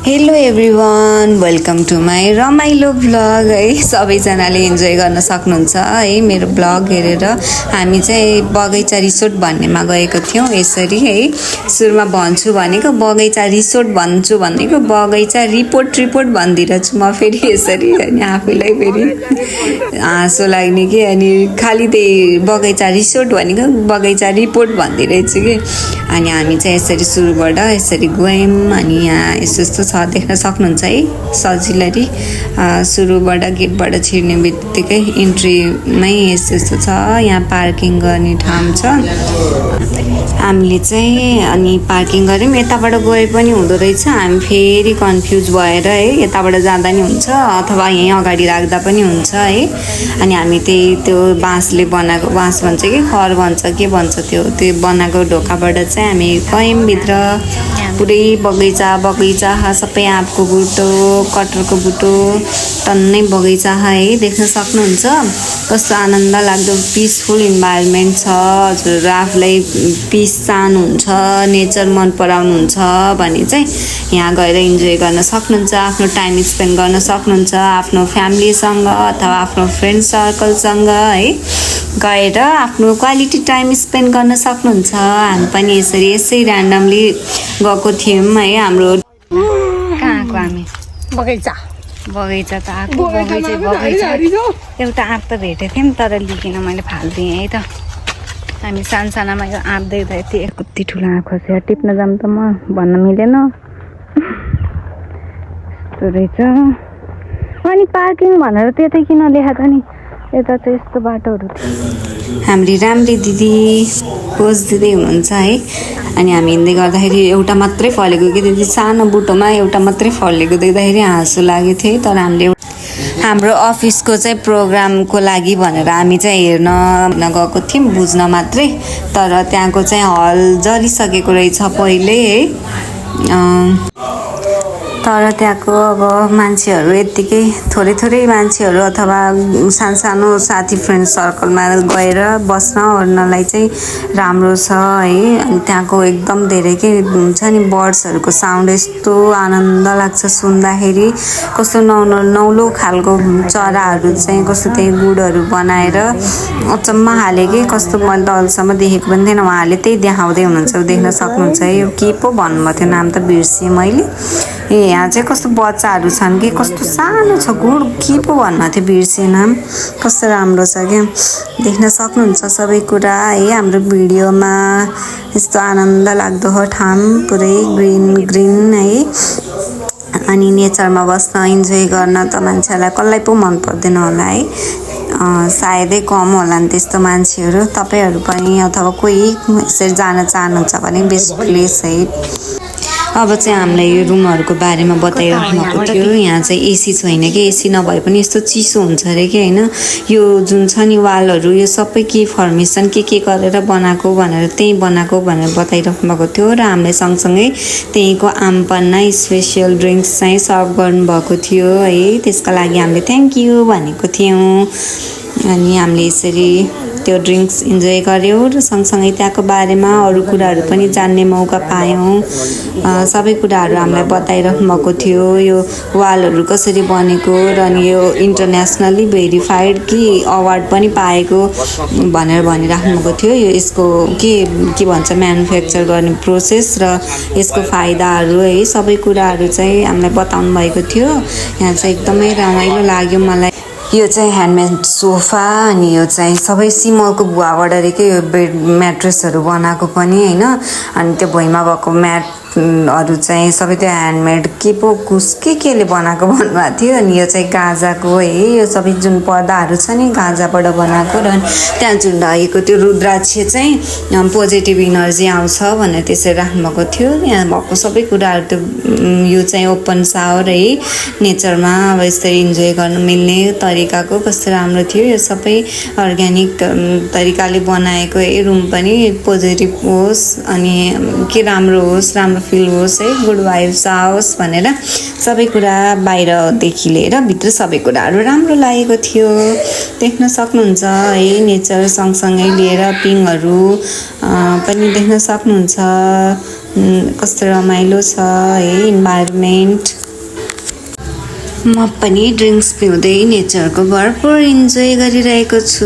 Hello everyone, welcome to my रमाइलो vlog है। सबैजनाले इन्जोय गर्न सक्नुहुन्छ है मेरो भ्लग हेरेर। हामी चाहिँ बगैँचा रिसोर्ट भन्नेमा गएको थियौँ। यसरी है सुरुमा भन्छु भनेको बगैँचा रिसोर्ट भन्छु भनेको बगैँचा रिपोर्ट भनिदिरहेछु म फेरि यसरी। अनि आफूलाई फेरि हाँसो लाग्ने कि अनि खालि त्यही बगैँचा रिसोर्ट भनेको बगैँचा रिपोर्ट भनिदिरहेछु कि। अनि हामी चाहिँ यसरी सुरुबाट यसरी गयौँ। अनि यहाँ यस्तो यस्तो छ देख्न सक्नुहुन्छ है सजिलरी। सुरुबाट गेटबाट छिर्ने बित्तिकै इन्ट्रीमै यस्तो यस्तो छ। यहाँ पार्किङ गर्ने ठाउँ छ। हामीले चाहिँ अनि पार्किङ गऱ्यौँ। यताबाट गए पनि हुँदो रहेछ। हामी फेरि कन्फ्युज भएर है यताबाट जाँदा नि हुन्छ अथवा यहीँ अगाडि राख्दा पनि हुन्छ है। अनि हामी त्यो बाँसले बनाएको, बाँस भन्छ कि खर भन्छ के भन्छ, त्यो बनाएको ढोकाबाट चाहिँ हामी गयौँ भित्र। पुरै बगैँचा सबै आँपको बुटो, कटहरको बुटो, टन्नै बगैँचा है। देख्न सक्नुहुन्छ कस्तो आनन्द लाग्दो पिसफुल इन्भाइरोमेन्ट छ। हजुर आफूलाई पिस चाहनुहुन्छ, नेचर मन पराउनुहुन्छ भने चाहिँ यहाँ गएर इन्जोय गर्न सक्नुहुन्छ। आफ्नो टाइम स्पेन्ड गर्न सक्नुहुन्छ आफ्नो फ्यामिलीसँग अथवा आफ्नो फ्रेन्ड सर्कलसँग है। गएर आफ्नो क्वालिटी टाइम स्पेन्ड गर्न सक्नुहुन्छ। हामी पनि यसै ऱ्यान्डमली गएको थियौँ है। हाम्रो कहाँ आएको हामी बगैँचा त आएको। बगैँचा एउटा आँप त भेटेको थियौँ तर लिकिन मैले फालिदिएँ है त। हामी सानसानामा यो आँप देख्दा कति ठुलो आँप खस्यो। टिप्न जाऊँ त म भन्न मिलेन यस्तो रहेछ। अनि पार्किङ भनेर त्यतै किन लेखा त नि, यता चाहिँ यस्तो बाटोहरू थियो। हाम्री राम्री दिदी कोच दिदी हुनुहुन्छ है। अनि हामी हिँड्दै गर्दाखेरि एउटा मात्रै फलेको कि दिदी सानो बुटोमा एउटा मात्रै फलेको देख्दाखेरि हाँसो लागेको थियो। तर हाम्रो अफिसको चाहिँ प्रोग्रामको लागि भनेर हामी चाहिँ हेर्न गएको थियौँ, बुझ्न मात्रै। तर त्यहाँको चाहिँ हल जरिसकेको रहेछ पहिल्यै है। तर त्यहाँको अब मान्छेहरू यत्तिकै थोरै मान्छेहरू अथवा सानो साथी फ्रेन्ड सर्कलमा गएर बस्न ओर्नलाई चाहिँ राम्रो छ है। अनि त्यहाँको एकदम धेरै के हुन्छ नि बर्ड्सहरूको साउन्ड यस्तो आनन्द लाग्छ सुन्दाखेरि। कस्तो नौलो खालको चराहरू चाहिँ कस्तो त्यही गुडहरू बनाएर अचम्म हाले कि कस्तो मैले त अहिलेसम्म देखेको पनि थिएन। उहाँहरूले त्यही देखाउँदै हुनुहुन्छ, देख्न सक्नुहुन्छ है। यो के पो भन्नुभएको थियो नाम त बिर्सेँ मैले। यहाँ चाहिँ कस्तो बच्चाहरू छन् कि कस्तो सानो छ गुड के पो भन्नुभएको थियो बिर्सेँ नाम। कस्तो राम्रो छ क्या, देख्न सक्नुहुन्छ सबै कुरा है हाम्रो भिडियोमा। यस्तो आनन्द लाग्दो हो ठाउँ, पुरै ग्रिन है। अनि नेचरमा बस्न इन्जोय गर्न त मान्छेलाई कसलाई पो मन पर्दैन होला है। सायदै कम होला नि त्यस्तो मान्छेहरू। तपाईँहरू पनि अथवा कोही यसरी जान चाहनुहुन्छ भने बेस्ट प्लेस है। अब चाहिँ हामीलाई यो रुमहरूको बारेमा बताइराख्नुभएको थियो। यहाँ चाहिँ एसी छैन कि, एसी नभए पनि यस्तो चिसो हुन्छ अरे कि होइन। यो जुन छ नि वालहरू यो सबै के फर्मेसन के गरेर बनाएको भनेर त्यही बनाएको भनेर बताइराख्नु भएको थियो। र हामीलाई सँगसँगै त्यहीँको आमपन्ना स्पेसियल ड्रिङ्क्स चाहिँ सर्भ गर्नुभएको थियो है। त्यसका लागि हामीले थ्याङ्क यू भनेको थियौँ। अनि हामीले यसरी त्यो ड्रिङ्क्स इन्जोय गऱ्यौँ र सँगसँगै त्यहाँको बारेमा अरू कुराहरू पनि जान्ने मौका पायौँ। सबै कुराहरू हामीलाई बताइराख्नु भएको थियो। यो वालहरू कसरी बनेको र अनि यो इन्टरनेसनली भेरिफाइड कि अवार्ड पनि पाएको भनेर भनिराख्नु भएको थियो। यो यसको के भन्छ म्यानुफ्याक्चर गर्ने प्रोसेस र यसको फाइदाहरू है सबै कुराहरू चाहिँ हामीलाई बताउनु भएको थियो। यहाँ चाहिँ एकदमै रमाइलो लाग्यो मलाई। यो चाहिँ ह्यान्डमेड सोफा अनि यो चाहिँ सबै सिमलको भुवाबाट रहेको यो बेड म्याट्रेसहरू बनाएको पनि होइन। अनि त्यो भुइँमा भएको म्याटहरू चाहिँ सबै त्यो ह्यान्डमेड के पो केले बनाएको भन्नुभएको थियो। अनि यो चाहिँ गाजाको है, यो सबै जुन पर्दाहरू छ नि गाजाबाट बनाएको। र त्यहाँ जुन रहेको त्यो रुद्राक्ष चाहिँ पोजिटिभ इनर्जी आउँछ भनेर त्यसरी राख्नुभएको थियो। यहाँ भएको सबै कुराहरू त्यो यो चाहिँ ओपन सावर है, नेचरमा अब यसरी इन्जोय गर्न मिल्ने तरिकाको कस्तो राम्रो थियो। यो सबै अर्ग्यानिक तरिकाले बनाएको है। रुम पनि पोजिटिभ होस् अनि के राम्रो होस्, राम्रो फिल होस् है, गुड भाइब्स आओस् भनेर सबै कुरा बाहिरदेखि लिएर भित्र सबै कुराहरू राम्रो लागेको थियो। देख्न सक्नुहुन्छ है नेचर सँगसँगै लिएर पिङहरू पनि देख्न सक्नुहुन्छ। कस्तो रमाइलो छ है इन्भाइरोमेन्ट। म पनि ड्रिङ्क्स पिउँदै नेचरको भरपुर इन्जोय गरिरहेको छु।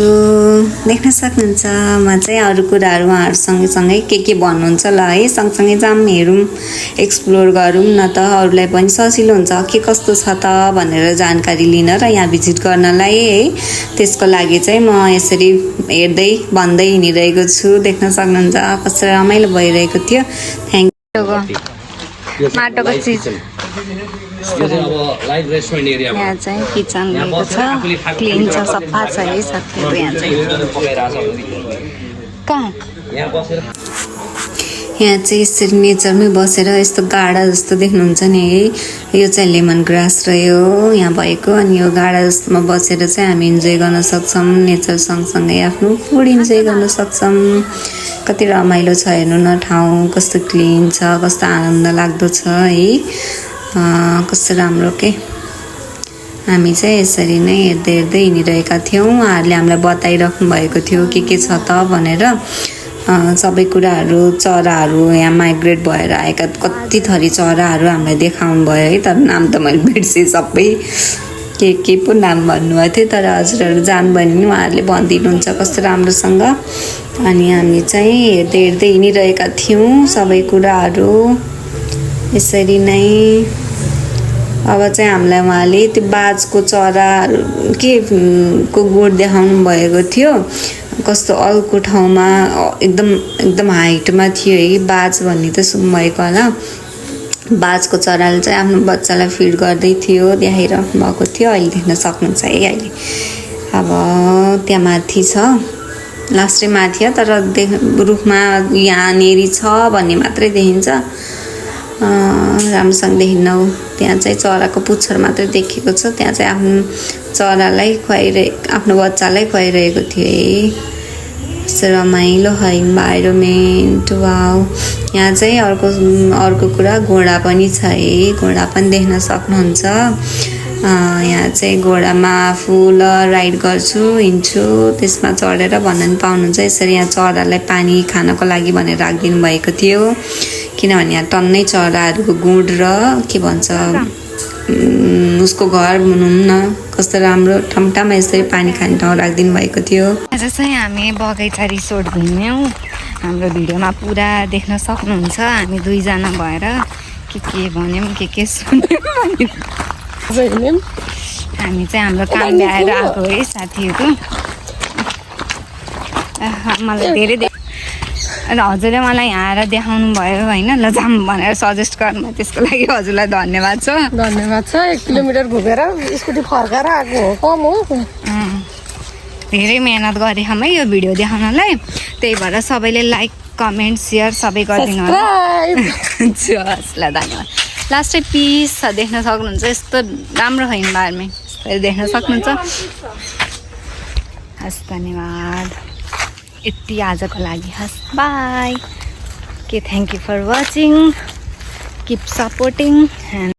देख्न सक्नुहुन्छ म चाहिँ अरू कुराहरू उहाँहरू सँगै के भन्नुहुन्छ ल है, सँगसँगै जाऊँ हेरौँ एक्सप्लोर गरौँ न त, अरूलाई पनि सजिलो हुन्छ के कस्तो छ त भनेर जानकारी लिन र यहाँ भिजिट गर्नलाई है। त्यसको लागि चाहिँ म यसरी हेर्दै भन्दै हिँडिरहेको छु। देख्न सक्नुहुन्छ कस्तो रमाइलो भइरहेको थियो। Thank you. माटोको चिज अब लाइभ रेस्टुरेन्ट एरिया यहाँ चाहिँ किचन लिएको छ, क्लिन छ, सफा छ है साथीहरू। यहाँ चाहिँ यसरी नेचरमै बसेर यस्तो गाडा जस्तो देख्नुहुन्छ नि है, यो चाहिँ लेमन ग्रास रह्यो यहाँ भएको। अनि यो गाडा जस्तोमा बसेर चाहिँ हामी इन्जोय गर्न सक्छौँ, नेचर सँगसँगै आफ्नो फुड इन्जोय गर्न सक्छौँ। कति रमाइलो छ हेर्नु न, ठाउँ कस्तो क्लिन छ, कस्तो आनन्द लाग्दो छ है, कस्तो राम्रो के। हामी चाहिँ यसरी नै हेर्दै हिँडिरहेका थियौँ। उहाँहरूले हामीलाई बताइराख्नु भएको थियो के छ त भनेर। सबै कुराहरू, चराहरू यहाँ माइग्रेट भएर आएका कति थरी चराहरू हामीलाई देखाउनु भयो है, तर नाम त मैले बिर्सेँ सबै, के पो नाम भन्नुभएको थियो, तर हजुरहरू जानुभयो भने उहाँहरूले भनिदिनुहुन्छ कस्तो राम्रोसँग। अनि हामी चाहिँ हेर्दै हिँडिरहेका थियौँ सबै कुराहरू यसरी नै। अब चाहिँ हामीलाई उहाँले त्यो बाजको चरा के को गुड देखाउनु भएको थियो, कस्तो अर्को ठाउँमा एकदम हाइटमा थियो है बाज भन्ने त सुन्नुभएको होला। बाजको चराले चाहिँ आफ्नो बच्चालाई फिड गर्दै थियो, देखाइरहनु भएको थियो। अहिले देख्न सक्नुहुन्छ है। अहिले अब त्यहाँ माथि छ, लास्टै माथि हो, तर रुखमा यहाँनेरि छ भन्ने मात्रै देखिन्छ, राम्रोसँग देखिन्न। त्यहाँ चाहिँ चराको पुच्छर मात्रै देखेको छ। त्यहाँ चाहिँ आफ्नो चरालाई आफ्नो बच्चालाई खुवाइरहेको थियो है। कस्तो रमाइलो है इन्भाइरोमेन्ट, वाउ। यहाँ चाहिँ अर्को कुरा घोडा पनि छ है, घोडा पनि देख्न सक्नुहुन्छ। यहाँ चाहिँ घोडामा आफू राइड गर्छु, हिँड्छु, त्यसमा चढेर भन्न पनि पाउनुहुन्छ। यसरी यहाँ चरालाई पानी खानको लागि भनेर राखिदिनु भएको थियो, किनभने यहाँ टन्नै चराहरूको गुड र के भन्छ उसको घर भनौँ न, कस्तो राम्रो ठम्टामा यसरी पानी खाने ठाउँ राखिदिनु भएको थियो। आज चाहिँ हामी बगैँचा रिसोर्ट घुम्यौँ। हाम्रो भिडियोमा पुरा देख्न सक्नुहुन्छ। हामी दुईजना भएर के भन्यौँ के सुन्यौँ। हामी चाहिँ हाम्रो काम ल्याएर आएको है साथीहरू। मलाई धेरै अनि हजुरले मलाई यहाँ आएर देखाउनु भयो होइन, ल जाऊँ भनेर सजेस्ट गर्नु, त्यसको लागि हजुरलाई धन्यवाद छ। 1 किलोमिटर घुमेर स्कुटी फर्काएर आएको हो, कम हो। धेरै मेहनत गरेँ है यो भिडियो देखाउनलाई, त्यही भएर सबैले लाइक कमेन्ट सेयर सबै गरिदिनु होला। ल धन्यवाद। लास्टै पिस छ, देख्न सक्नुहुन्छ यस्तो राम्रो है इन्भाइरोमेन्ट, देख्न सक्नुहुन्छ। हस् धन्यवाद यति आजको लागि। हस् bye. Thank you for watching, keep supporting and